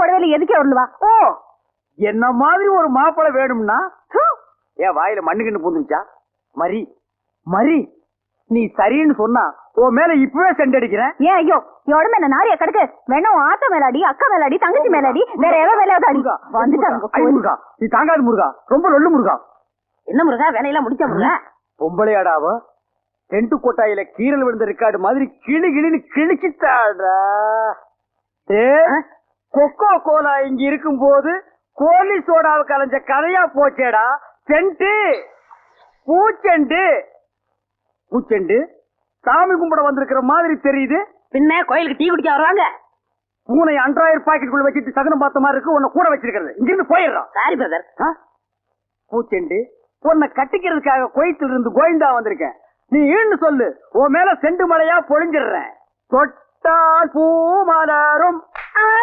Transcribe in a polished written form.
புடவையில எதுக்கே வருவா? ஓ, என்ன மாதிரி ஒரு மாப்பிளை வேணும்னா ஏன் வாயில மண்ணுக்குன்னு பூந்துச்சா? மரி மரி, நீ சரின்னு சொன்னா உன் மேல இப்பவே செண்டடிக்கிறேன். ஏன் ஐயோ, உடம்பு என்ன நாரிய கிடக்கு? வேணும் ஆத்த மேலாடி, அக்கா மேலாடி, தங்கச்சி மேலாடி, வேற எவ மேலாவது அடி. முருகா, நீ தாங்காது முருகா, ரொம்ப ரொல்லு முருகா. என்ன முருகா, வேலையெல்லாம் முடிச்ச முருகா? பொம்பளையாடாவ டென்ட் கோட்டாயில கீரல் விழுந்த ரெக்கார்டு மாதிரி கிளி கிளின்னு கிழிச்சிட்டாடா. கொக்கோ கோலா இங்க இருக்கும் போது கோலி சோடாவை கலைஞ்ச கதையா போச்சேடா. சென்ட்டு பூச்செண்டு பூச்செண்டு சாமி கும்பிட வந்திருக்கிற மாதிரி தெரியுது. பின்ன கோயிலுக்கு டீ குடிக்க வருவாங்க. பூனை அன்றாயிரம் பாக்கெட்டுக்குள்ள வச்சுட்டு சகனம் பார்த்த மாதிரி இருக்கு. உன்னை கூட வச்சிருக்கிறது, இங்கிருந்து போயிடுறான். Sorry brother. பூச்செண்டு, உன்னை கட்டிக்கிறதுக்காக கோயத்தில் இருந்து கோயந்தா வந்திருக்கேன். நீ ஈன்னு சொல்லு, உன் மேல செண்டு மலையா பொழிஞ்சிடுறேன். தொட்டால் பூ மலரும்.